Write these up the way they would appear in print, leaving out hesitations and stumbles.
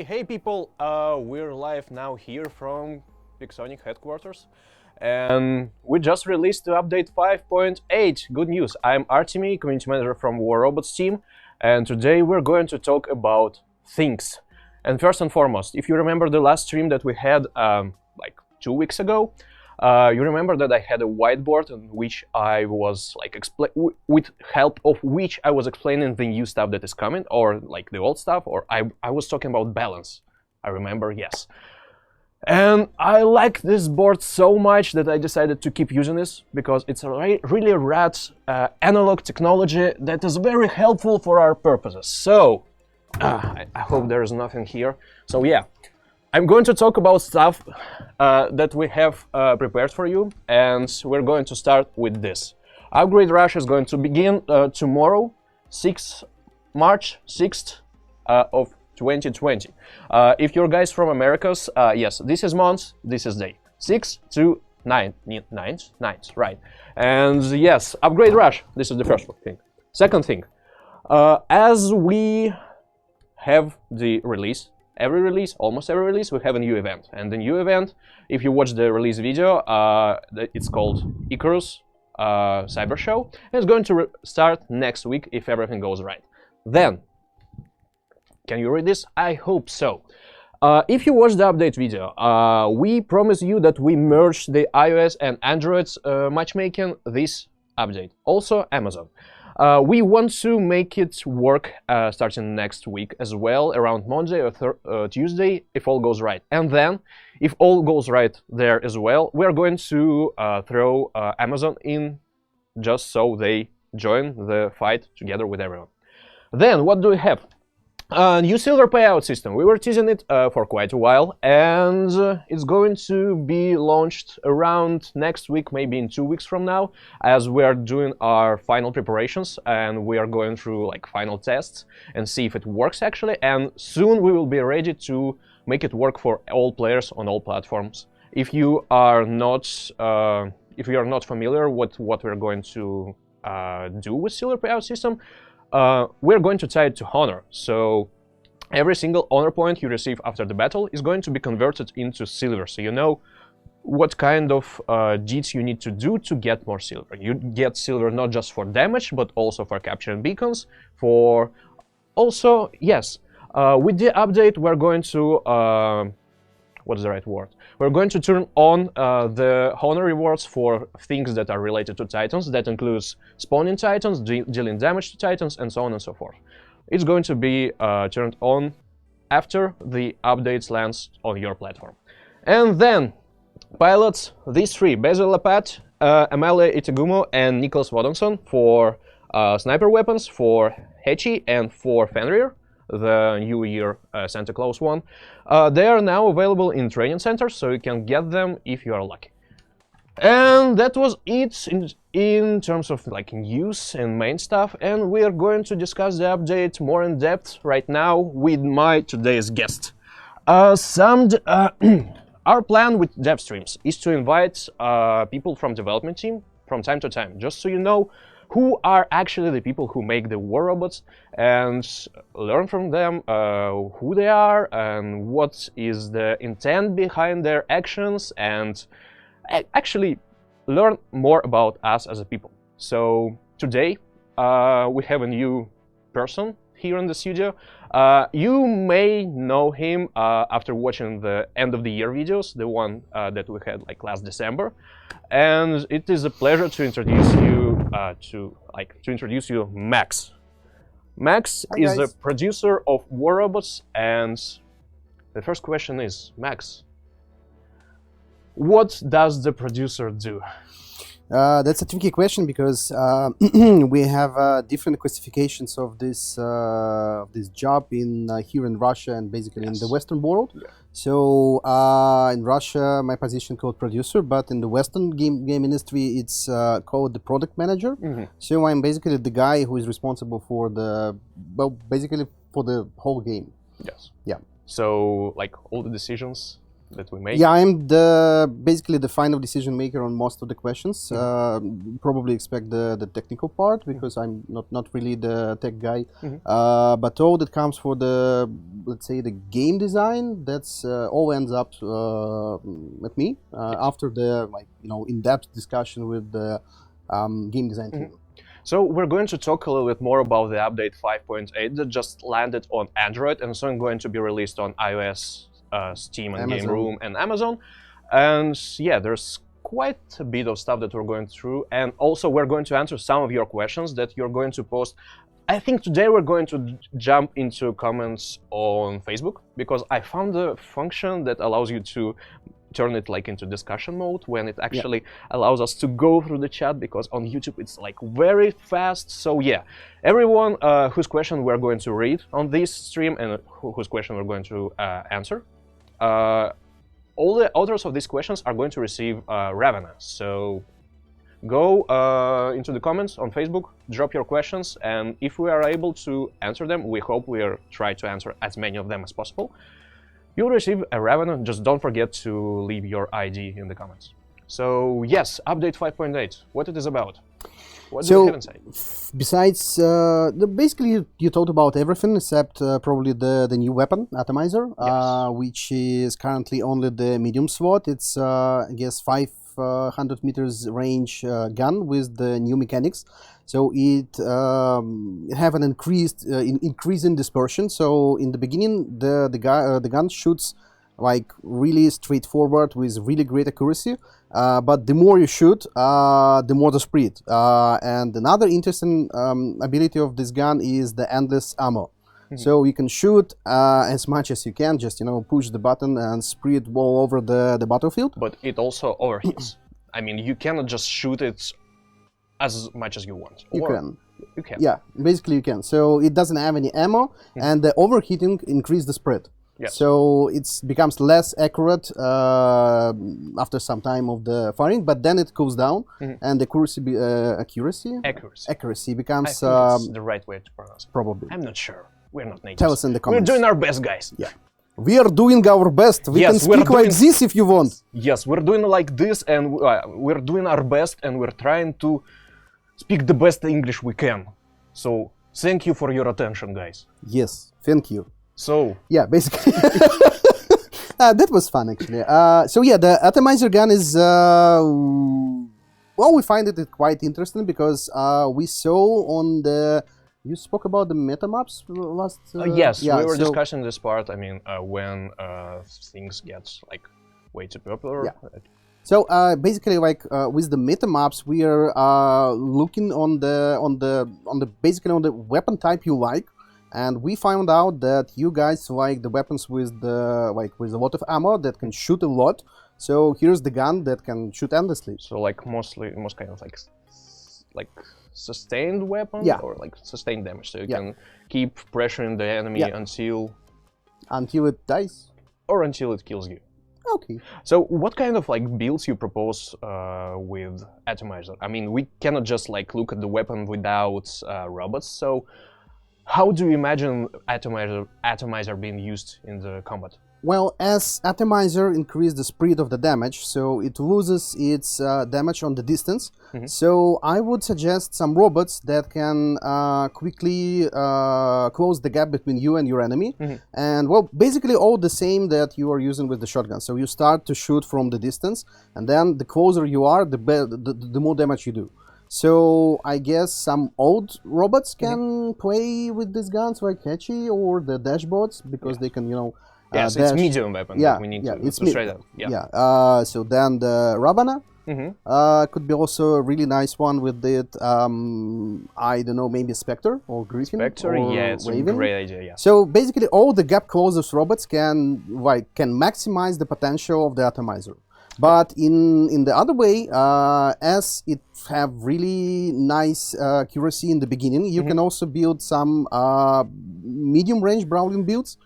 Hey people, we're live now here from Pixonic headquarters and we just released the update 5.8. Good news, I'm Artemi, community manager from War Robots team, and today we're going to talk about things. And first and foremost, if you remember the last stream that we had like 2 weeks ago, you remember that I had a whiteboard in which I was like with help of which I was explaining the new stuff that is coming, or like the old stuff, or I was talking about balance. I remember, yes. And I like this board so much that I decided to keep using this because it's a really rad analog technology that is very helpful for our purposes. So I hope there is nothing here. So yeah. I'm going to talk about stuff that we have prepared for you, and we're going to start with this. Upgrade Rush is going to begin tomorrow, March 6th of 2020. If you're guys from Americas, yes, this is month, this is day. 6 to 9, 9th, right. And yes, Upgrade Rush, this is the first thing. Second thing, as we have the release, almost every release, we have a new event. And the new event, if you watch the release video, it's called Icarus Cyber Show. And it's going to start next week if everything goes right. Then, can you read this? I hope so. If you watch the update video, we promise you that we merged the iOS and Android matchmaking this update. Also, Amazon. We want to make it work starting next week as well, around Monday or Tuesday, if all goes right. And then, if all goes right there as well, we are going to throw Amazon in just so they join the fight together with everyone. Then, what do we have? New silver payout system. We were teasing it for quite a while, and it's going to be launched around next week, maybe in 2 weeks from now, as we are doing our final preparations and we are going through like final tests and see if it works actually. And soon we will be ready to make it work for all players on all platforms. If you are not familiar with what we're going to do with silver payout system, we're going to tie it to honor. So every single honor point you receive after the battle is going to be converted into silver. So you know what kind of deeds you need to do to get more silver. You get silver not just for damage, but also for capturing beacons, for also, yes, with the update we're going to, what's the right word? We're going to turn on the honor rewards for things that are related to Titans. That includes spawning Titans, dealing damage to Titans, and so on and so forth. It's going to be turned on after the updates lands on your platform. And then, pilots, these three, Basil Lapat, Amalia Itagumo, and Nicholas Wadonson for sniper weapons, for Hechi, and for Fenrir, the New Year Santa Claus one. They are now available in training centers, so you can get them if you are lucky. And that was it in terms of like news and main stuff, and we are going to discuss the update more in depth right now with my today's guest. Our plan with Devstreams is to invite people from development team from time to time, just so you know who are actually the people who make the war robots, and learn from them who they are and what is the intent behind their actions, and actually learn more about us as a people. So today we have a new person here in the studio. You may know him after watching the end of the year videos, the one that we had like last December, and it is a pleasure to introduce you Max. Max Hi, is guys. a producer of War Robots, and the first question is, Max, what does the producer do? That's a tricky question because we have different classifications of this job in here in Russia and basically in the Western world. Yeah. So in Russia, my position called producer, but in the Western game industry, it's called the product manager. Mm-hmm. So I'm basically the guy who is responsible for basically for the whole game. Yes. Yeah. So like all the decisions that we make? Yeah, I'm basically the final decision maker on most of the questions. Probably expect the technical part because I'm not really the tech guy. But all that comes for the, let's say, the game design, that's all ends up at me after the in-depth discussion with the game design team. So we're going to talk a little bit more about the update 5.8 that just landed on Android and soon going to be released on iOS, Steam and Game Room and Amazon. And yeah, there's quite a bit of stuff that we're going through, and also we're going to answer some of your questions that you're going to post. I think today we're going to jump into comments on Facebook because I found a function that allows you to turn it like into discussion mode when it actually allows us to go through the chat, because on YouTube it's like very fast. So yeah, everyone whose question we're going to read on this stream and whose question we're going to answer, all the authors of these questions are going to receive Ravana. So go into the comments on Facebook, drop your questions, and if we are able to answer them, we hope we'll try to answer as many of them as possible. You'll receive a Ravana. Just don't forget to leave your ID in the comments. So yes, update 5.8, what it is about. What do we have inside? Besides, basically you talked about everything except probably the new weapon, Atomizer, which is currently only the medium slot. It's, I guess, 500 meters range gun with the new mechanics. So it have an increase in dispersion. So in the beginning, the gun shoots like really straightforward with really great accuracy. But the more you shoot, the more the spread. And another interesting ability of this gun is the endless ammo. So you can shoot as much as you can, just push the button and spread all over the battlefield. But it also overheats. I mean, you cannot just shoot it as much as you want. You can. You can. Yeah, basically you can. So it doesn't have any ammo, and the overheating increases the spread. Yes. So it becomes less accurate after some time of the firing, but then it cools down, and the accuracy becomes. I think it's the right way to pronounce it. Probably. I'm not sure. We're not natives. Tell us in the comments. We're doing our best, guys. Yeah. We are doing our best. We can speak like this if you want. Yes, we're doing like this, and we're doing our best, and we're trying to speak the best English we can. So thank you for your attention, guys. Yes, thank you. So yeah, basically that was fun actually. So yeah, the Atomizer gun is well, we find it quite interesting because we saw on the. You spoke about the meta maps last. Yes, yeah, we were discussing this part. I mean, when things get like way too popular. Yeah. So basically, like with the meta maps, we are looking on the basically on the weapon type you like, and we found out that you guys like the weapons with with a lot of ammo that can shoot a lot. So here's the gun that can shoot endlessly. So like most kind of like sustained weapon, or like sustained damage, so you can keep pressuring the enemy until it dies, or until it kills you. Okay. So what kind of like builds you propose with Atomizer? I mean, we cannot just like look at the weapon without robots. So how do you imagine Atomizer being used in the combat? Well, as Atomizer increases the spread of the damage, so it loses its damage on the distance. So I would suggest some robots that can quickly close the gap between you and your enemy. And well, basically all the same that you are using with the shotgun. So you start to shoot from the distance, and then the closer you are, the more damage you do. So I guess some old robots can play with these guns like Catchy or the dashbots, because they can, yes, it's medium weapon that we need to straight out. So then the Ravana could be also a really nice one with it. I don't know, maybe Spectre or Griffin. Spectre, or it's Raven. a great idea. Yeah. So basically, all the gap closers robots can maximize the potential of the Atomizer. But in the other way, as it have really nice accuracy in the beginning, you can also build some medium range brawling builds.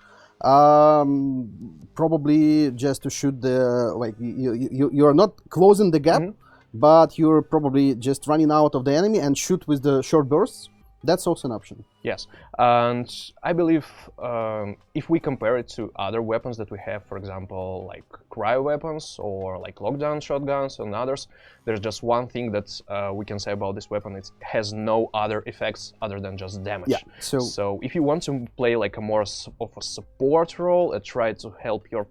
Probably just to shoot you are not closing the gap, but you're probably just running out of the enemy and shoot with the short bursts. That's also an option. Yes, and I believe if we compare it to other weapons that we have, for example, like cryo weapons or like lockdown shotguns and others, there's just one thing that we can say about this weapon: it has no other effects other than just damage. Yeah. So if you want to play like a more of a support role and try to help your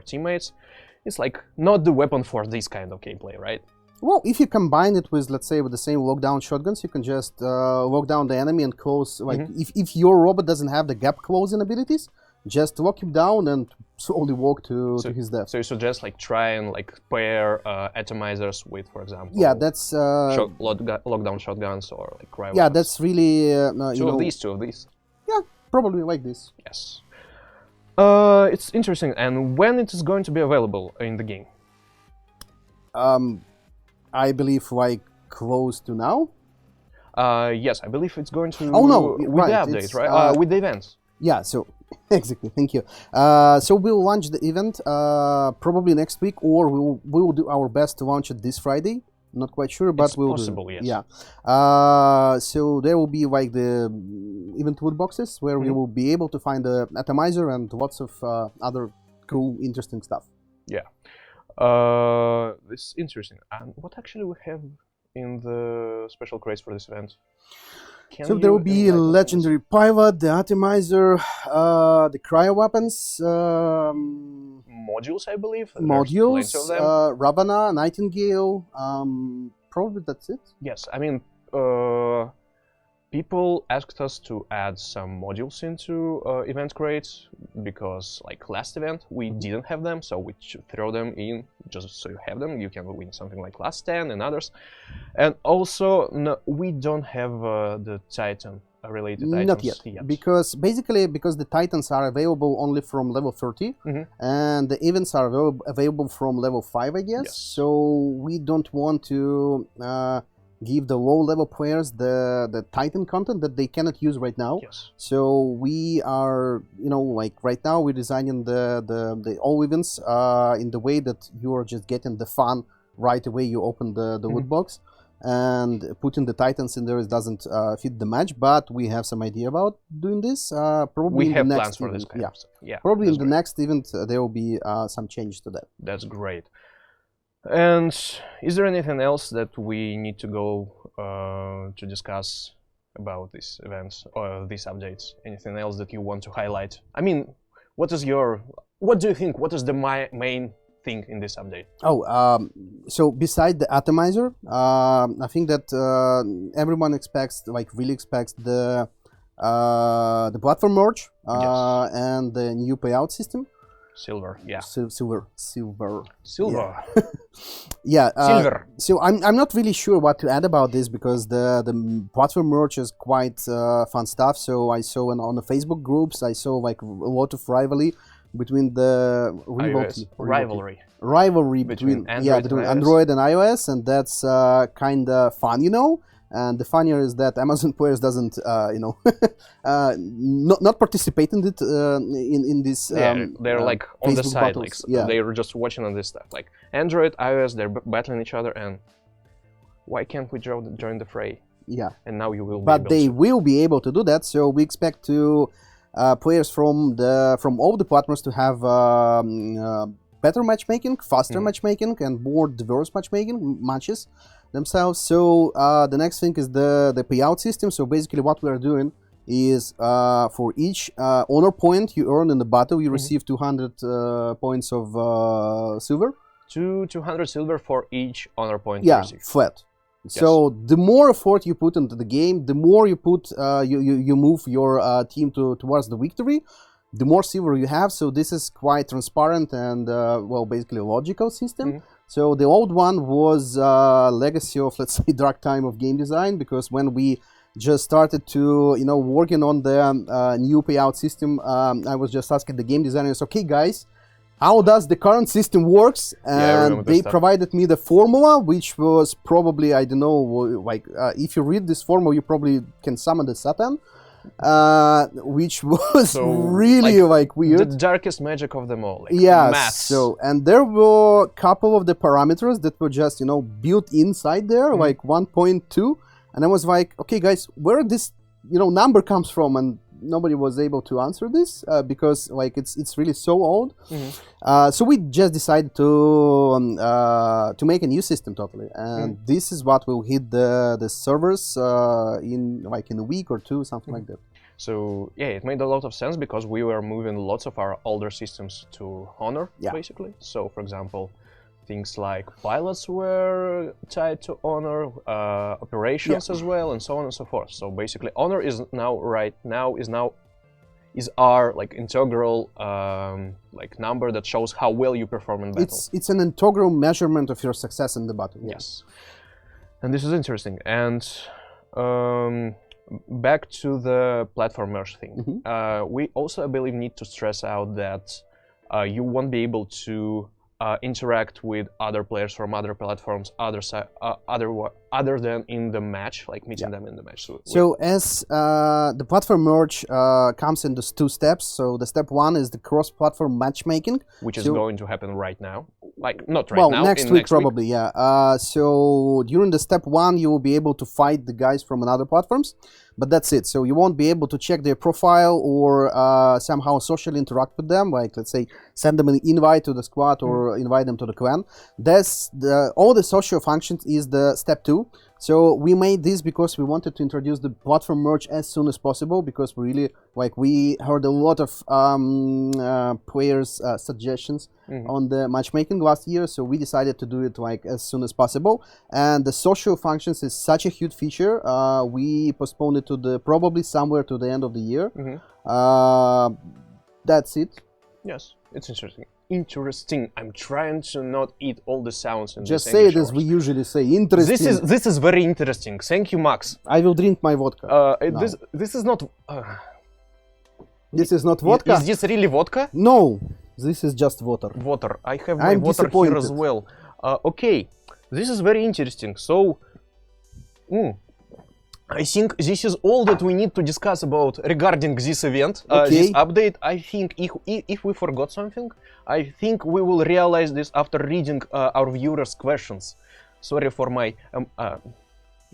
teammates, it's like not the weapon for this kind of gameplay, right? Well, if you combine it with, let's say, with the same lockdown shotguns, you can just lock down the enemy and close. Like, if your robot doesn't have the gap closing abilities, just lock him down and slowly walk to his death. So you suggest like try and like pair atomizers with, for example, yeah, that's lockdown shotguns or like cryo yeah, weapons. that's really Two of these. Yeah, probably like this. Yes. It's interesting. And when it is going to be available in the game? I believe like close to now. Yes, I believe it's going to. Oh no, with right, the update, right? With the events. Yeah, so exactly. Thank you. So we'll launch the event probably next week, or we'll do our best to launch it this Friday. Not quite sure, but it's we'll possible, do. Yes. Yeah. So there will be like the event loot boxes where we will be able to find the atomizer and lots of other cool, interesting stuff. Yeah. It's interesting. And what actually we have in the special crates for this event? So there will be legendary pilot, the atomizer, the cryo weapons, modules, I believe. Modules, Ravana, Nightingale. Probably that's it. Yes, I mean, people asked us to add some modules into event crates because, like last event, we didn't have them, so we should throw them in just so you have them. You can win something like Last 10 and others. And also, no, we don't have the Titan related items. Not yet. Because the Titans are available only from level 30, and the events are available from level 5, I guess. Yes. So we don't want to give the low-level players the Titan content that they cannot use right now. Yes. So we are, like right now we're designing the all events in the way that you are just getting the fun right away. You open the loot box, and putting the Titans in there doesn't fit the match. But we have some idea about doing this. Probably we have in the plans next for event. this kind of stuff. Yeah. Probably in the next event there will be some changes to that. That's great. And is there anything else that we need to go to discuss about these events or these updates? Anything else that you want to highlight? I mean, what do you think? What is the main thing in this update? So beside the atomizer, I think that everyone really expects the platform merge and the new payout system. Silver, yeah. Silver. Yeah. Silver. So I'm not really sure what to add about this because the platform merge is quite fun stuff. So I saw on the Facebook groups, I saw like a lot of rivalry between the rivalry between Android and iOS, and that's kind of fun, And the funnier is that Amazon players doesn't, not participate in it in this. They're like on Facebook the side, battles. They're just watching on this stuff. Like Android, iOS, they're battling each other, and why can't we join the fray? Yeah. And now you will. But they will be able to do that. So we expect players from all the platforms to have better matchmaking, faster matchmaking, and more diverse matches themselves. So the next thing is the payout system. So basically what we are doing is for each honor point you earn in the battle, you receive 200 points of silver. 200 silver for each honor point you receive. Flat. Yes. So the more effort you put into the game, the more you put you move your team towards the victory, the more silver you have. So this is quite transparent and basically a logical system. So the old one was legacy of, let's say, dark time of game design, because when we just started to working on the new payout system, I was just asking the game designers, okay guys, how does the current system works? And they provided me the formula, which was probably, I don't know, like if you read this formula, you probably can summon the Satan, which was really like weird. The darkest magic of them all. Like maths. So, and there were a couple of the parameters that were just built inside there, like 1.2. And I was like, okay, guys, where this number comes from? And nobody was able to answer this because like it's really so old. So we just decided to make a new system totally, and this is what will hit the servers in a week or two, something like that. So yeah, it made a lot of sense because we were moving lots of our older systems to Honor, basically. So for example, things like pilots were tied to Honor, operations as well, and so on and so forth. So basically, Honor is now our like integral like number that shows how well you perform in battle. It's an integral measurement of your success in the battle. Yes, and this is interesting. And back to the platform merge thing. We also, I believe, need to stress out that you won't be able to interact with other players from other platforms other than in the match, like meeting them in the match. So as the platform merge comes in those two steps. So the step one is the cross-platform matchmaking, which is going to happen right now. Like not right now. Next week probably. Yeah. So during the step one, you will be able to fight the guys from another platforms, but that's it. So you won't be able to check their profile or somehow socially interact with them. Like let's say send them an invite to the squad or invite them to the clan. That's all the social functions is the step two. So we made this because we wanted to introduce the platform merge as soon as possible, because we heard a lot of players' suggestions on the matchmaking last year. So we decided to do it like as soon as possible. And the social functions is such a huge feature. We postponed it to probably somewhere to the end of the year. That's it. Yes, it's interesting. Interesting. I'm trying to not eat all the sounds in just say it as we usually say. Interesting. This is very interesting. Thank you, Max. I will drink my vodka. This is not. This is not vodka. Is this really vodka? No, this is just water. Water. I have my water here as well. Okay, this is very interesting. So, I think this is all that we need to discuss about regarding this event, this update. I think if we forgot something, I think we will realize this after reading our viewers' questions. Sorry for my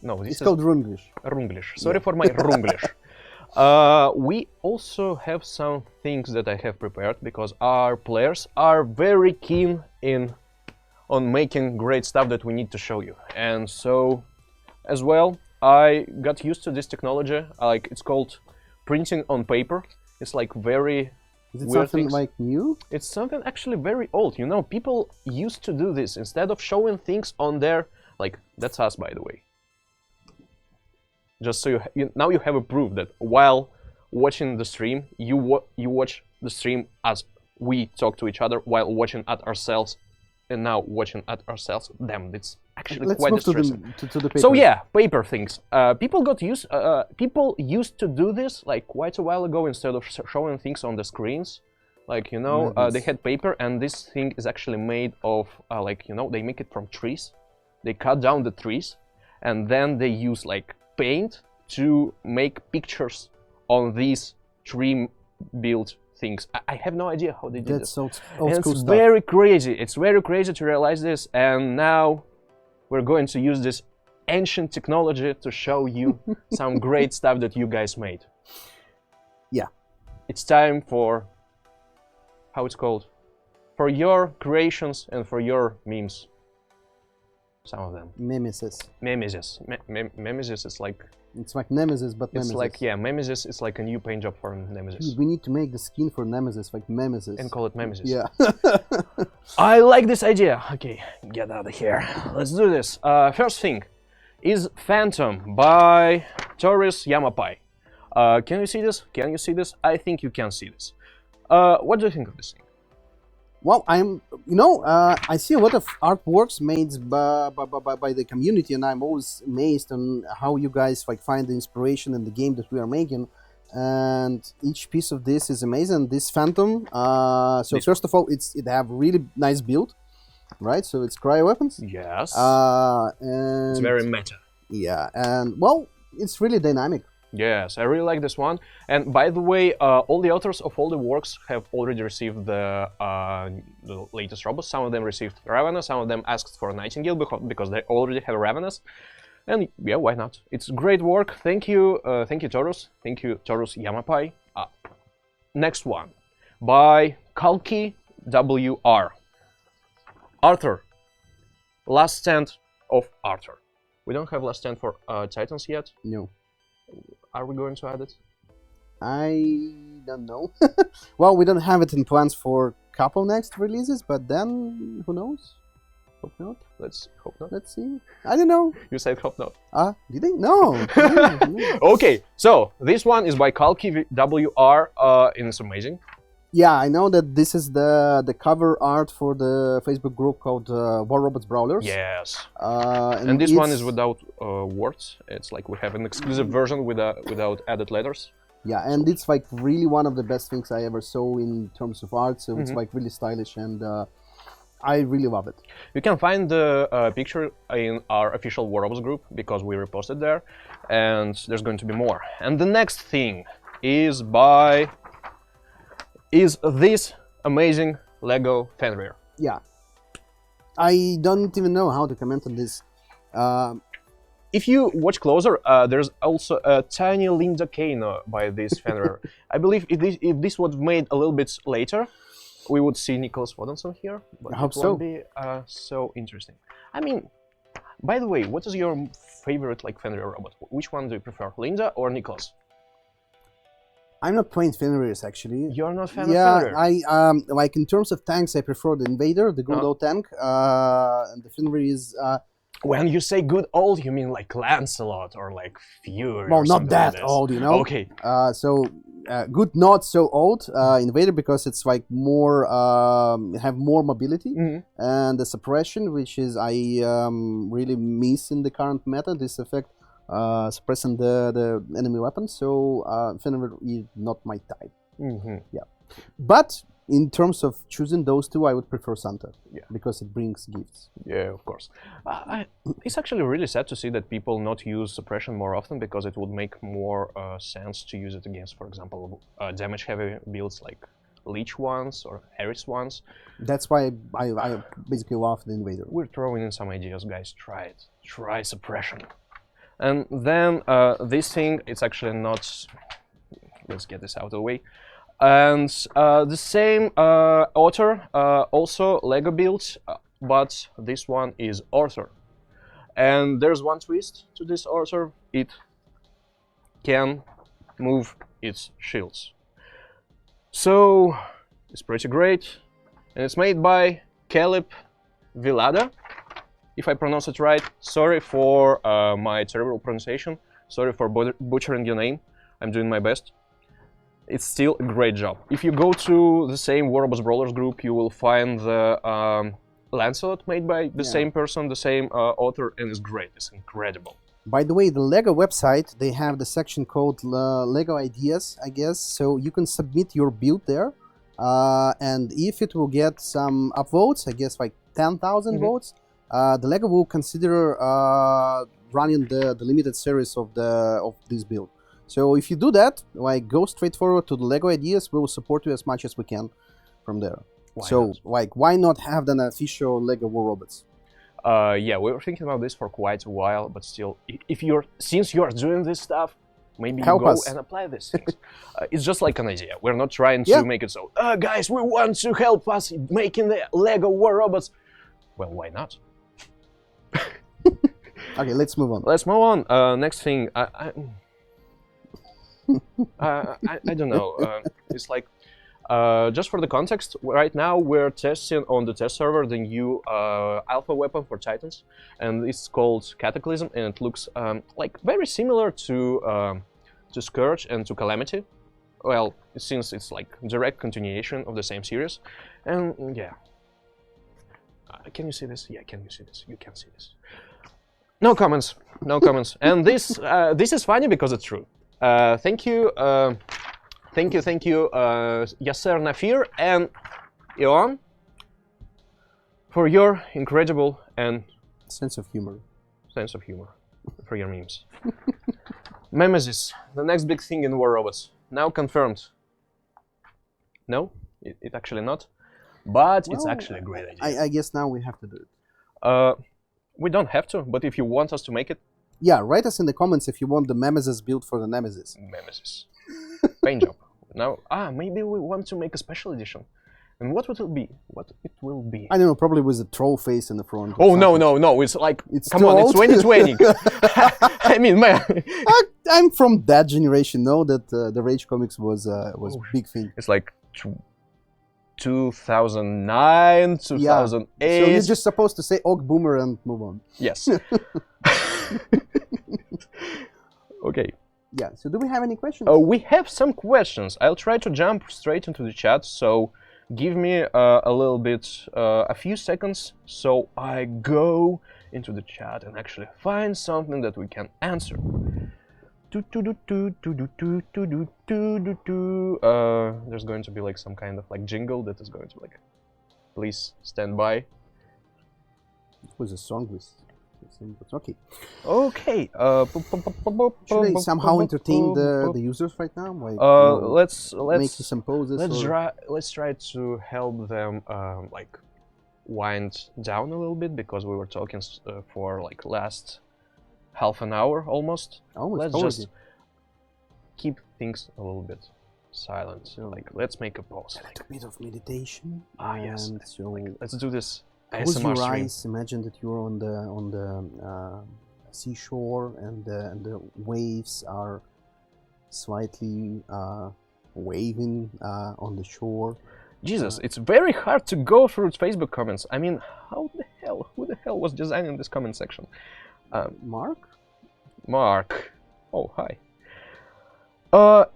no, this it's called Runglish. Runglish. Sorry for my Runglish. We also have some things that I have prepared because our players are very keen on making great stuff that we need to show you, and so as well. I got used to this technology, like it's called printing on paper. It's like very Is it something like new? It's something actually very old. You know, people used to do this instead of showing things on their, like, that's us, by the way. Just so now you have a proof that while watching the stream, you watch the stream as we talk to each other while watching at ourselves, and now watching at ourselves. Damn, it's actually quite distressing. To the paper. So yeah, paper things. People used to do this like quite a while ago instead of showing things on the screens. Like, you know, they had paper, and this thing is actually made of like, you know, they make it from trees. They cut down the trees, and then they use like paint to make pictures on these tree-built things. I have no idea how they did this. That's old school it's stuff. very crazy. It's very crazy to realize this, and now we're going to use this ancient technology to show you some great stuff that you guys made. Yeah. It's time for, how it's called? For your creations and for your memes. Some of them. Memesis. Memesis. Memesis is like... It's like Nemesis, but Nemesis. It's like, yeah, Memesis is like a new paint job for Nemesis. We need to make the skin for Nemesis, like Memesis. And call it Memesis. Yeah. I like this idea. Okay, get out of here. Let's do this. First thing is Phantom by Toris Yamapai. Can you see this? Can you see this? I think you can see this. What do you think of this thing? Well, I see a lot of artworks made by the community, and I'm always amazed on how you guys like find the inspiration in the game that we are making. And each piece of this is amazing. This Phantom. First of all, it have really nice build, right? So it's cryo weapons. Yes. And it's very meta. Yeah, and well, it's really dynamic. Yes, I really like this one. And by the way, all the authors of all the works have already received the latest robots. Some of them received Ravana, some of them asked for a Nightingale because they already have Ravanas. And yeah, why not? It's great work. Thank you, Taurus. Thank you, Taurus Yamapai. Next one, by Kalki WR. Arthur. Last Stand of Arthur. We don't have Last Stand for Titans yet. No. Are we going to add it? I don't know. Well, we don't have it in plans for couple next releases, but then who knows? Hope not. Let's hope not. Let's see. I don't know. You said hope not. Did they? No. No. Okay, so this one is by Kalki WR, and it's amazing. Yeah, I know that this is the cover art for the Facebook group called War Robots Brawlers. Yes. And this one is without words. It's like we have an exclusive version without added letters. Yeah, and it's like really one of the best things I ever saw in terms of art. So it's like really stylish, and I really love it. You can find the picture in our official War Robots group because we reposted there, and there's going to be more. And the next thing is this amazing Lego Fenrir. Yeah, I don't even know how to comment on this. If you watch closer, there's also a tiny Linda Kano by this Fenrir. I believe if this was made a little bit later, we would see Nicholas Waddenson here, but I hope it won't so. be so interesting. I mean, by the way, what is your favorite like Fenrir robot? Which one do you prefer, Linda or Nicholas? I'm not playing Fenrirs actually. You're not fan of Fenrir? I like in terms of tanks, I prefer the Invader, the good old tank, and the Fenrir is. When you say good old, you mean like Lancelot or like Fury? Well, or not that like old, you know. Okay. So good, not so old Invader because it's like more have more mobility and the suppression, which is I really miss in the current meta. This effect suppressing the enemy weapons. So Fenrir is not my type. Yeah, but in terms of choosing those two, I would prefer Santa. Yeah, because it brings gifts. Yeah, of course. It's actually really sad to see that people not use suppression more often because it would make more sense to use it against, for example, damage-heavy builds like Leech ones or Harris ones. That's why I basically love the Invader. We're throwing in some ideas, guys. Try it. Try suppression. And then this thing, it's actually not... Let's get this out of the way. And the same author, also Lego builds, but this one is Arthur. And there's one twist to this Arthur: it can move its shields. So it's pretty great, and it's made by Caleb Vilada, if I pronounce it right. Sorry for my terrible pronunciation. Sorry for butchering your name. I'm doing my best. It's still a great job. If you go to the same War Robots Brawlers group, you will find the Lancelot made by the same person, the same author, and it's great. It's incredible. By the way, the Lego website, they have the section called Lego Ideas, I guess. So you can submit your build there, and if it will get some upvotes, I guess like 10,000 votes, the Lego will consider running the limited series of this build. So if you do that, like go straight forward to the Lego Ideas, we will support you as much as we can from there. Why not have an official Lego War Robots? Yeah, we were thinking about this for quite a while, but still, since you're doing this stuff, maybe help you go us and apply these things. It's just like an idea. We're not trying to make it so, guys, we want to help us making the Lego War Robots. Well, why not? Okay, let's move on. Let's move on. Next thing, I don't know. It's like, just for the context, right now we're testing on the test server the new alpha weapon for Titans, and it's called Cataclysm, and it looks like very similar to Scourge and to Calamity. Well, since it's like direct continuation of the same series, and yeah. Can you see this? Yeah, can you see this? You can see this. No comments. No comments. And this is funny because it's true. Thank you, Yasser Nafir and Ion for your incredible and sense of humor for your memes. Nemesis, the next big thing in War Robots, now confirmed. No, it actually not, but it's actually a great idea. I guess now we have to do it. We don't have to, but if you want us to make it, Yeah, write us in the comments if you want the Nemesis build for the Nemesis. Nemesis. Paint job. Now, maybe we want to make a special edition. And what will it be? What it will be? I don't know, probably with a troll face in the front. Oh, no, it's like, come on, it's 2020. I mean, man. I'm from that generation, know that the Rage Comics was a big thing. It's like 2009, 2008. Yeah. So you're just supposed to say Ogg Boomer and move on. Yes. Okay. Yeah, so do we have any questions? We have some questions. I'll try to jump straight into the chat, so give me a little bit, a few seconds, so I go into the chat and actually find something that we can answer. There's going to be like some kind of like jingle that is going to like, please stand by. It was a song with... Okay. Okay. Should I somehow entertain the users right now? Like, let's make some poses. Let's try to help them like wind down a little bit, because we were talking for like last half an hour almost. Let's just keep things a little bit silent. So like, let's make a pause. A little bit of meditation. Yes. So like, let's do this. Close your eyes. Imagine that you're on the seashore, and the waves are slightly waving on the shore. Jesus, it's very hard to go through Facebook comments. I mean, who the hell was designing this comment section? Mark? Mark. Oh, hi.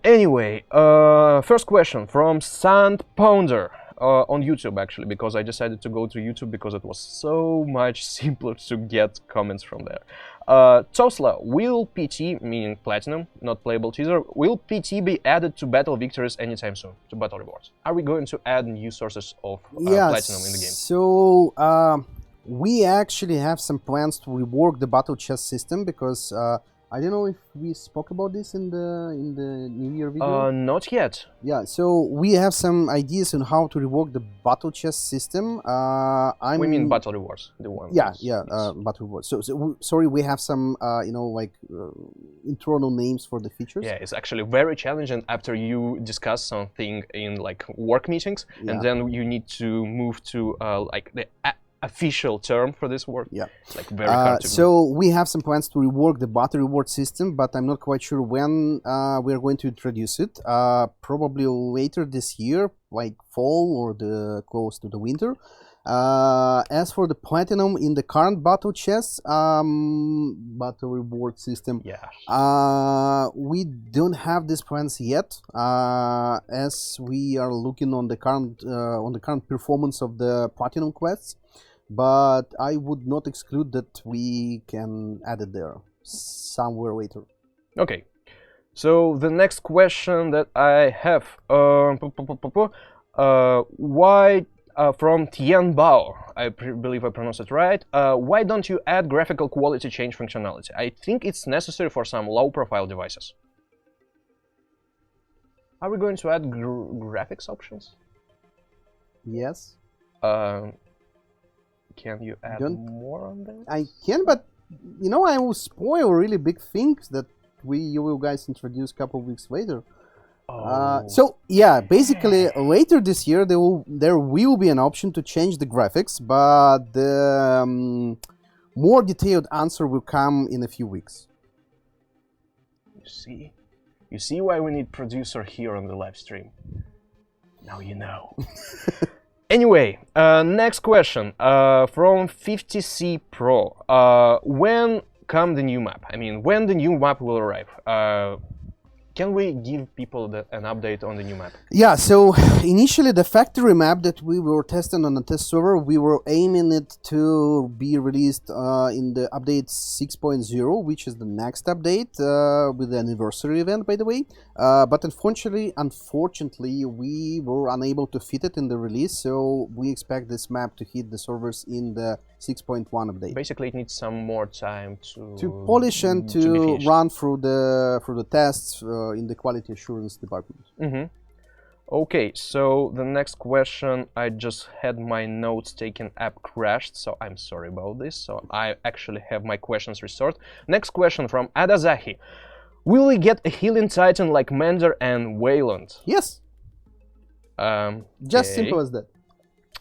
Anyway, first question from Sand Pounder. On YouTube, actually, because I decided to go to YouTube because it was so much simpler to get comments from there. Tosla, will PT, meaning Platinum, not playable teaser, will PT be added to battle victories anytime soon, to battle rewards? Are we going to add new sources of Platinum in the game? So, we actually have some plans to rework the battle chest system, because I don't know if we spoke about this in the New Year video. Not yet. Yeah, so we have some ideas on how to rework the battle chest system. We mean battle rewards, the one. Battle rewards. So sorry, we have some internal names for the features. Yeah, it's actually very challenging after you discuss something in like work meetings, and then you need to move to like the official term for this work. Yeah, it's like very hard to so we have some plans to rework the battle reward system, but I'm not quite sure when we're going to introduce it. Probably later this year, like fall or close to the winter. As for the platinum in the current battle chests, battle reward system, we don't have these plans yet, as we are looking on the current performance of the platinum quests. But I would not exclude that we can add it there somewhere later. Okay, so the next question that I have, why from Tian Bao, I believe I pronounced it right. Why don't you add graphical quality change functionality? I think it's necessary for some low-profile devices. Are we going to add graphics options? Yes. Can you add more on that? I can, but you know, I will spoil really big things that you will guys introduce a couple of weeks later. So yeah, basically later this year there will be an option to change the graphics, but the more detailed answer will come in a few weeks. You see why we need producer here on the live stream. Now you know. Anyway, next question from 50C Pro. When come the new map? I mean, when the new map will arrive? Can we give people an update on the new map? Yeah, so initially the factory map that we were testing on the test server, we were aiming it to be released in the update 6.0, which is the next update with the anniversary event, by the way. But unfortunately, we were unable to fit it in the release, so we expect this map to hit the servers in the 6.1 update. Basically, it needs some more time to polish and to run through the tests in the quality assurance department. Okay, so the next question, I just had my notes-taking app crashed, so I'm sorry about this. So I actually have my questions restored. Next question from Adazahi. Will we get a healing titan like Mender and Wayland? Yes. Just Okay. simple as that.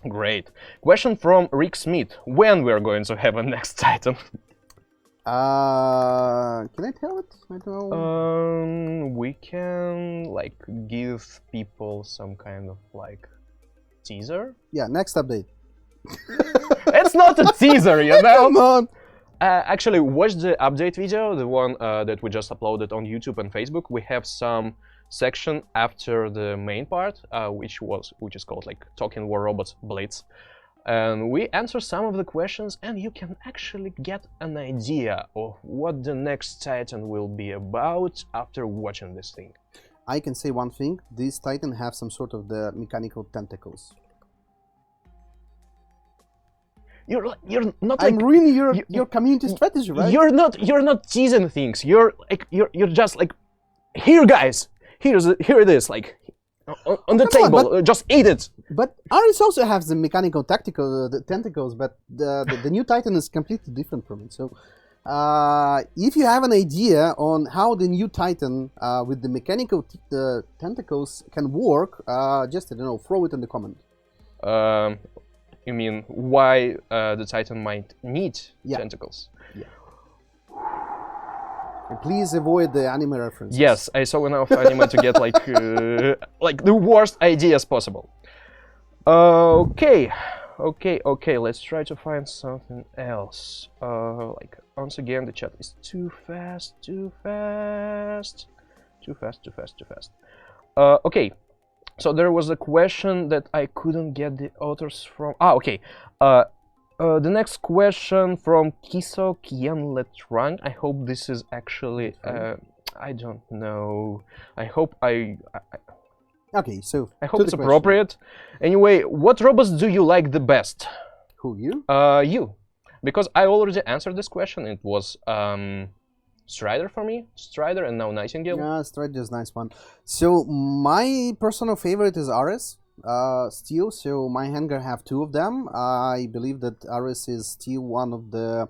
Great. Question from Rick Smith. When we are going to have a next titan? Can I tell it? I don't know. We can like give people some kind of like teaser. Yeah, next update. It's not a teaser, you know. Come on. Actually, watch the update video, the one that we just uploaded on YouTube and Facebook. We have some section after the main part, which is called like Talking War Robots Blitz. And we answer some of the questions, and you can actually get an idea of what the next Titan will be about after watching this thing. I can say one thing: these Titan have some sort of the mechanical tentacles. You're not I'm like ruining your community strategy, right? you're not teasing things. You're just like, here guys, here it is, like on the Come on, table. Just eat it. But Ares also has the mechanical tactical the tentacles, but the new Titan is completely different from it. So, if you have an idea on how the new Titan with the mechanical tentacles can work, just I don't know, throw it in the comment. You mean why the Titan might need tentacles? Yeah. And please avoid the anime references. Yes, I saw enough anime to get like the worst ideas possible. Okay, let's try to find something else. Like, once again, the chat is too fast. Okay, so there was a question that I couldn't get the authors from. Okay. The next question from Kiso Kianletrang. I hope this is actually. I don't know. I hope Okay, so I hope it's appropriate. Anyway, what robots do you like the best? Who, you? You. Because I already answered this question. It was Strider for me. Strider and now Nightingale. Yeah, Strider is a nice one. So my personal favorite is Ares. Still, so my hangar have two of them. I believe that Ares is still one of the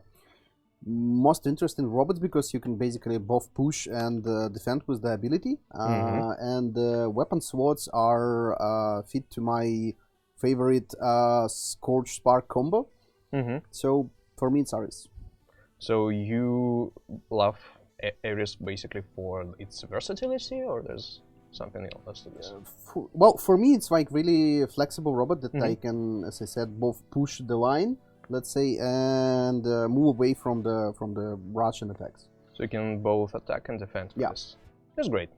most interesting robots because you can basically both push and defend with the ability. And the weapon slots are fit to my favorite Scorch Spark combo. So for me, it's Ares. So you love Ares basically for its versatility, or there's something else to this? Well, for me, it's like really a flexible robot that I can, as I said, both push the line, let's say, and move away from the Russian attacks. So you can both attack and defend with this. That's great.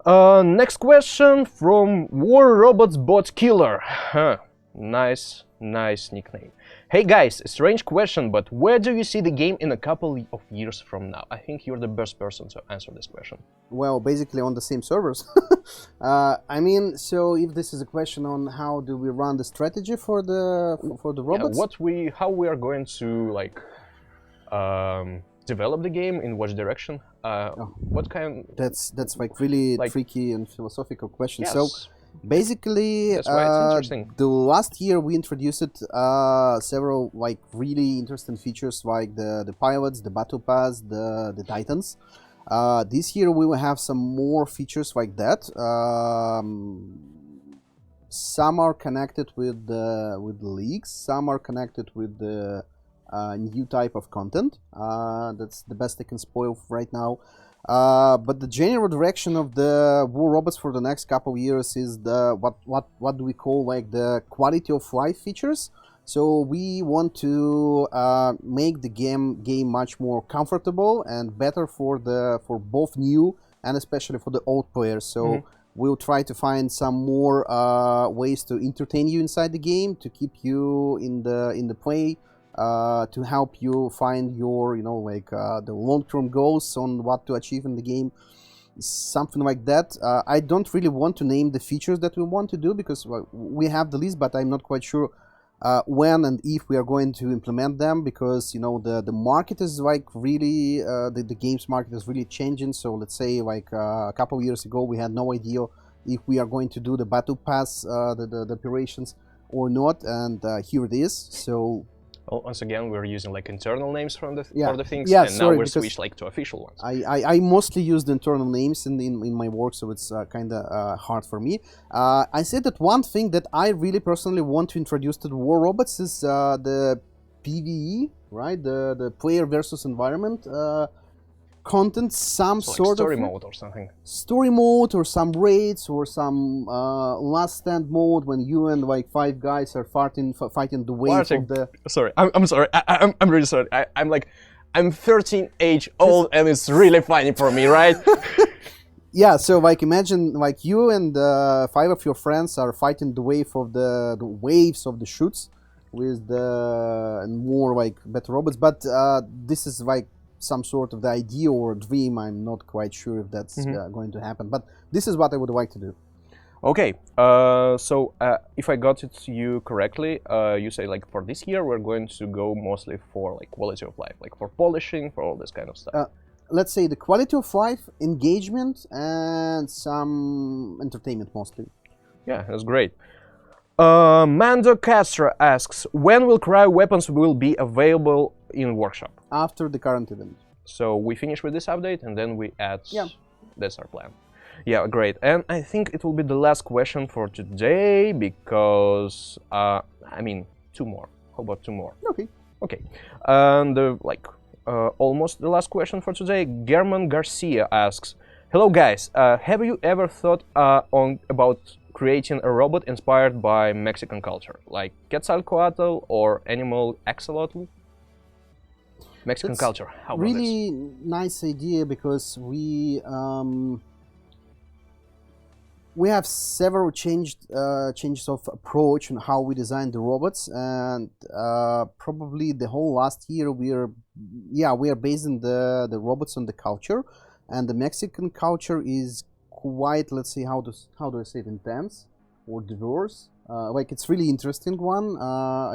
Next question from War Robots Bot Killer. Nice nickname. Hey guys, a strange question, but where do you see the game in a couple of years from now? I think you're the best person to answer this question. Well, basically on the same servers. I mean, so if this is a question on how do we run the strategy for the robots? Yeah, how we are going to like develop the game, in which direction? What kind? That's like really tricky and philosophical question. Yes. So basically, that's why it's interesting. The last year we introduced several like really interesting features like the pilots, the battle pass, the titans. This year we will have some more features like that. Some are connected with the leaks, some are connected with the new type of content. That's the best I can spoil right now. But the general direction of the War Robots for the next couple of years is the what do we call like the quality of life features. So we want to make the game much more comfortable and better for both new and especially for the old players. So we'll try to find some more ways to entertain you inside the game, to keep you in the play. To help you find your, the long-term goals on what to achieve in the game, something like that. I don't really want to name the features that we want to do because we have the list, but I'm not quite sure when and if we are going to implement them because the market is like really the games market is really changing. So let's say like a couple of years ago we had no idea if we are going to do the battle pass, the operations or not, and here it is. So once again, we're using like internal names from the yeah, for the things, yeah, and sorry, now we're because switched like to official ones. I mostly use the internal names in my work, so it's kind of hard for me. I said that one thing that I really personally want to introduce to the War Robots is the PvE, right? The player versus environment content, some So, like sort story of mode or something. story mode, or some raids, or some last stand mode when you and like 5 guys are fighting the wave of the. Sorry, I'm sorry. I'm really sorry. I'm 13 age old, and it's really funny for me, right? Yeah, so like imagine like you and 5 of your friends are fighting the wave of the waves of the shoots with the more like better robots, but this is like some sort of the idea or dream. I'm not quite sure if that's going to happen, but this is what I would like to do. Okay, so if I got it to you correctly, you say like for this year we're going to go mostly for like quality of life, like for polishing, for all this kind of stuff. Let's say the quality of life, engagement, and some entertainment mostly. Yeah, that's great. Mando Castro asks, when will cryo weapons will be available in workshop? After the current event. So we finish with this update and then we add. Yeah. That's our plan. Yeah, great. And I think it will be the last question for today because I mean 2 more. How about 2 more? Okay. Okay. And almost the last question for today. German Garcia asks, hello guys. Have you ever thought about creating a robot inspired by Mexican culture, like Quetzalcoatl or animal axolotl? Mexican culture. How about really this? nice idea, because we have several changes of approach on how we design the robots, and probably the whole last year we are basing the robots on the culture, and the Mexican culture is quite, let's see, how do I say it, intense or diverse. Like it's really interesting one.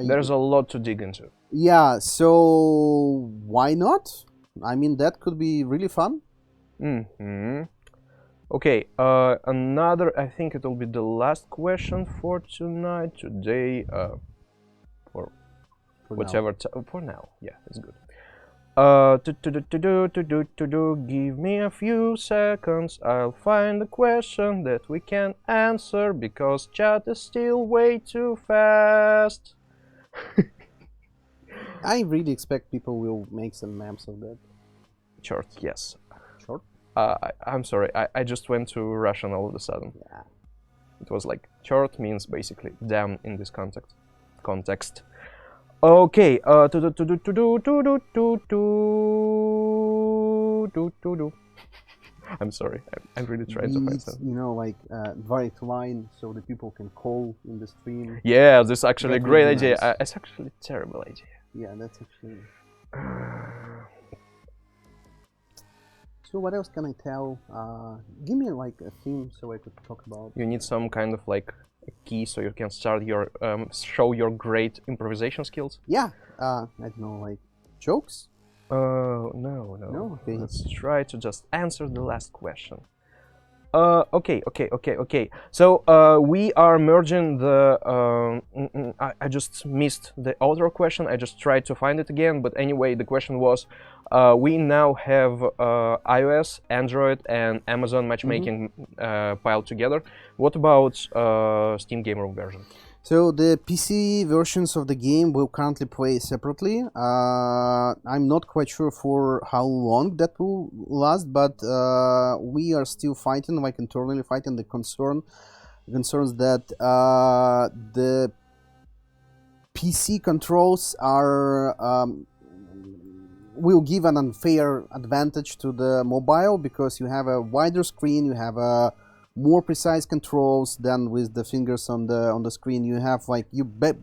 There's a lot to dig into. Yeah, so why not? I mean, that could be really fun. Okay, another, I think it'll be the last question for tonight, today, for whichever for now. Yeah, it's good. Give me a few seconds, I'll find a question that we can answer, because chat is still way too fast. I really expect people will make some memes of that. Short, yes. Short? I'm sorry, I just went to Russian all of a sudden. Yeah. It was like, short means basically damn in this context. Okay, I'm sorry, I'm really trying to find something. You know, like direct line, so the people can call in the stream. Yeah, this is actually a great really idea. nice. It's actually a terrible idea. Yeah, that's actually. So what else can I tell? Give me like a theme so I could talk about. You need some kind of like a key so you can start your show your great improvisation skills. Yeah, I don't know, like jokes. No. No, okay. Let's try to just answer the last question. Okay. So we are merging the. I just missed the other question. I just tried to find it again. But anyway, the question was, we now have iOS, Android, and Amazon matchmaking piled together. What about Steam Gamer version? So the PC versions of the game will currently play separately. I'm not quite sure for how long that will last, but we are still fighting, like internally fighting the concerns that the PC controls are will give an unfair advantage to the mobile, because you have a wider screen, you have a more precise controls than with the fingers on the screen. You have like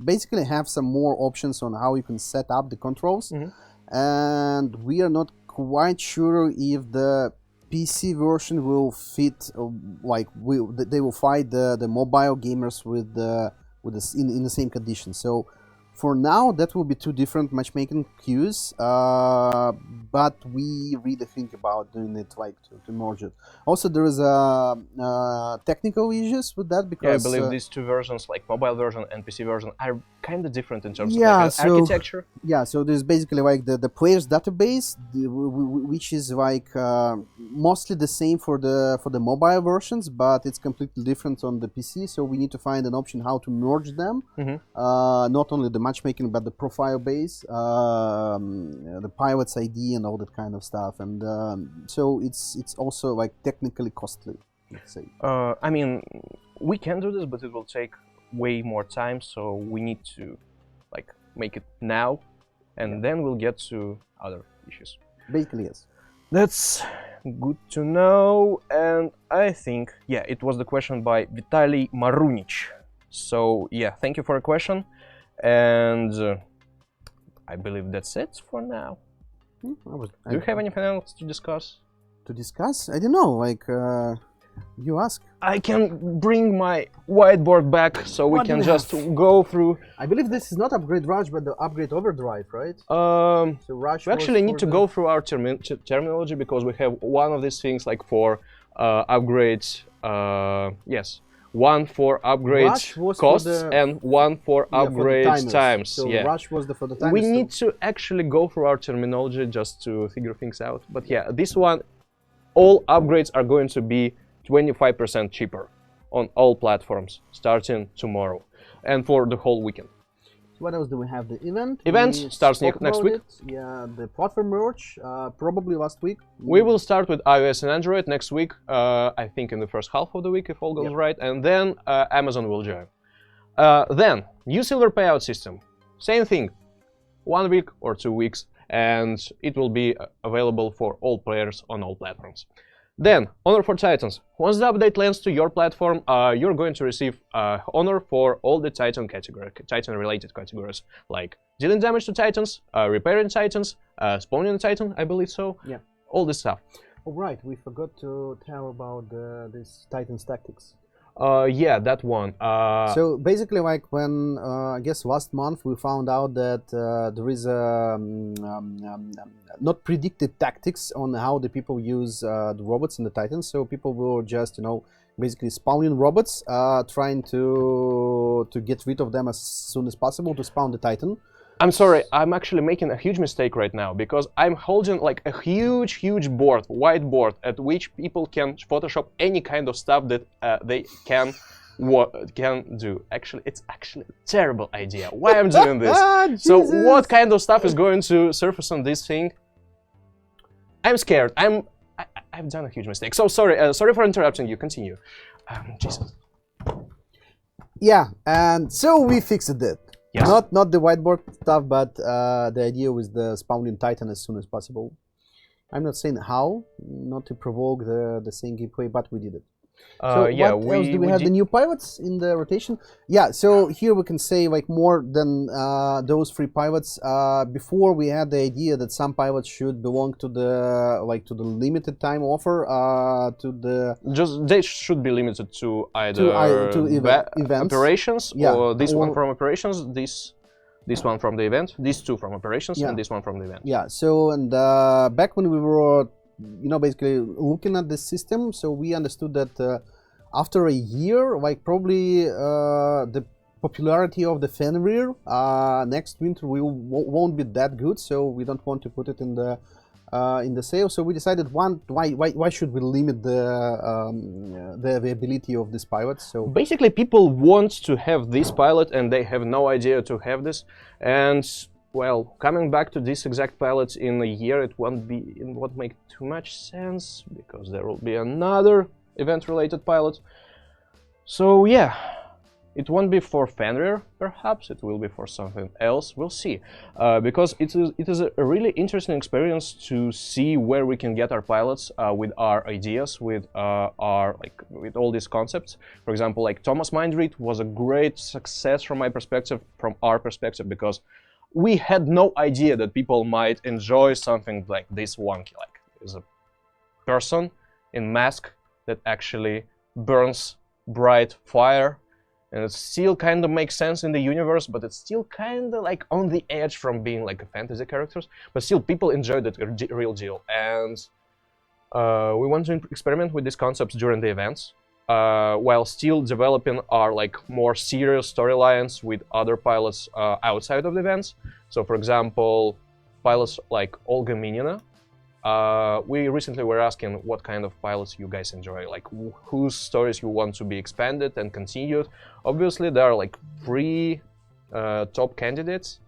basically have some more options on how you can set up the controls, and we are not quite sure if the PC version will fit, like they will fight the mobile gamers with in the same conditions. So For now, that will be two different matchmaking queues, but we really think about doing it like to merge it. Also, there is technical issues with that because Yeah, I believe these two versions, like mobile version and PC version, are kind of different in terms of Yeah, like, architecture. Yeah, so there's basically like the players database, which is like mostly the same for the mobile versions, but it's completely different on the PC. So we need to find an option how to merge them, not only the matchmaking but the profile base, the pilot's ID, and all that kind of stuff. And so it's also like technically costly, let's say. I mean, we can do this, but it will take way more time. So we need to like make it now, and then we'll get to other issues. Basically, yes. That's good to know. And I think, yeah, it was the question by Vitaly Marunich. So yeah, thank you for a question, and I believe that's it for now. Do you have anything else to discuss? To discuss? I don't know. Like you ask. I can bring my whiteboard back so we can just go through. I believe this is not upgrade rush, but the upgrade overdrive, right? So rush. we actually need to go through our terminology because we have one of these things like for upgrades. Yes, one for upgrade costs and one for upgrade times. So yeah. rush was for the timers. We need to actually go through our terminology just to figure things out. But yeah, this one, all upgrades are going to be 25% cheaper on all platforms starting tomorrow and for the whole weekend. What else do we have? The event. Event starts next week. Yeah, the platform merge probably last week. We will start with iOS and Android next week. I think in the first half of the week if all goes right, and then Amazon will join. Then new silver payout system. Same thing, 1 week or 2 weeks, and it will be available for all players on all platforms. Then, Honor for Titans. Once the update lands to your platform, you're going to receive Honor for all the Titan-related categories, like dealing damage to Titans, repairing Titans, spawning a Titan, I believe so. Yeah. All this stuff. Oh, right. We forgot to tell about this Titans tactics. Yeah, that one. So basically, like when I guess last month we found out that there is not predicted tactics on how the people use the robots in the Titans. So people will just basically spawning robots, trying to get rid of them as soon as possible to spawn the Titan. I'm sorry, I'm actually making a huge mistake right now because I'm holding like a huge whiteboard at which people can Photoshop any kind of stuff that they can do. Actually, it's actually a terrible idea. Why I'm doing this? So what kind of stuff is going to surface on this thing? I'm scared. I've done a huge mistake. So sorry. Sorry for interrupting you. Continue. Jesus. Yeah, and so we fixed it. Yes. Not the whiteboard stuff, but the idea was the spawning Titan as soon as possible. I'm not saying how, not to provoke the same gameplay, but we did it. So yeah, what else do we have? The new pilots in the rotation? Yeah, so here we can say like more than those 3 pilots. Before we had the idea that some pilots should belong to the limited time offer. They should be limited to either events, operations, or this one from operations. This one from the event. These 2 from operations, and this one from the event. Yeah. So and back when we were basically looking at the system, so we understood that after a year, like probably the popularity of the Fenrir next winter won't be that good, so we don't want to put it in the sale. So we decided why should we limit the availability of this pilot? So basically, people want to have this pilot and they have no idea to have this, and well, coming back to this exact pilot in a year, it won't make too much sense because there will be another event-related pilot. So yeah, it won't be for Fenrir, perhaps it will be for something else. We'll see, because it is a really interesting experience to see where we can get our pilots with our ideas, with with all these concepts. For example, like Thomas Mindread was a great success from our perspective, because we had no idea that people might enjoy something like this wonky. Like, there's a person in mask that actually burns bright fire and it still kind of makes sense in the universe, but it's still kind of like on the edge from being like a fantasy characters. But still, people enjoyed it real deal, and we want to experiment with these concepts during the events, while still developing our like more serious storylines with other pilots outside of the events. So, for example, pilots like Olga Minina. We recently were asking what kind of pilots you guys enjoy, like whose stories you want to be expanded and continued. Obviously, there are like 3 top candidates.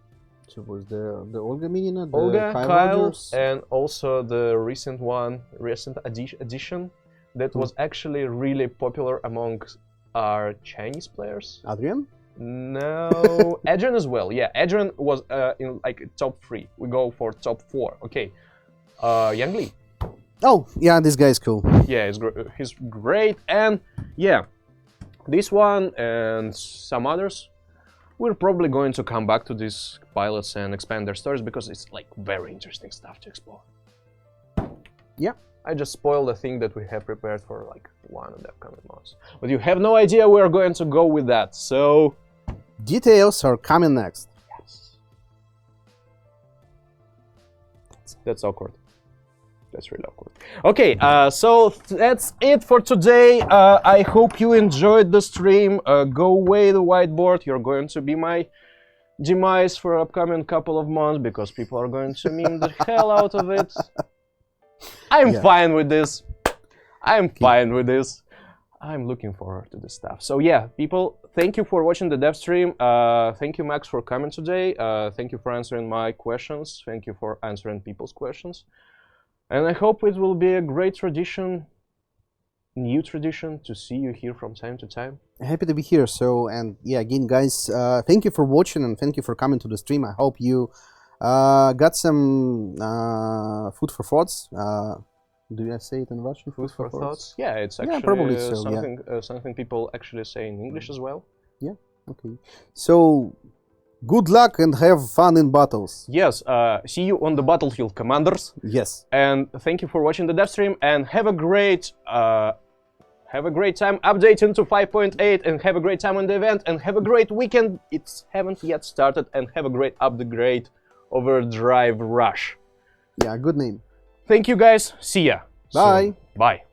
So it was the Olga Minina, the Olga, Kyle, Rogers. and also the recent addition that was actually really popular among our Chinese players. Adrian? No, Adrian as well. Yeah, Adrian was in like top 3. We go for top 4. Okay. Yang Li. Oh, yeah, this guy is cool. Yeah, he's great, and yeah, this one and some others, we're probably going to come back to these pilots and expand their stories because it's like very interesting stuff to explore. Yeah. I just spoiled the thing that we have prepared for like one of the upcoming months, but you have no idea where we're going to go with that. So details are coming next. Yes. That's awkward. That's really awkward. Okay, so that's it for today. I hope you enjoyed the stream. Go away the whiteboard. You're going to be my demise for upcoming couple of months because people are going to meme the hell out of it. I'm fine with this. I'm fine with this. I'm looking forward to this stuff. So yeah, people, thank you for watching the dev stream. Thank you, Max, for coming today. Thank you for answering my questions. Thank you for answering people's questions. And I hope it will be a great tradition, new tradition, to see you here from time to time. Happy to be here. So, and yeah, again, guys, thank you for watching and thank you for coming to the stream. I hope you got some food for thoughts. Do I say it in Russian? Food for thoughts? Yeah, it's actually probably so, something, something people actually say in English as well. Yeah, okay. So, good luck and have fun in battles. Yes, see you on the battlefield, commanders. Yes. And thank you for watching the dev stream, and have a great time updating to 5.8, and have a great time on the event, and have a great weekend. It haven't yet started, and have a great upgrade overdrive rush. Yeah, good name. Thank you guys. See ya. Bye. Soon. Bye.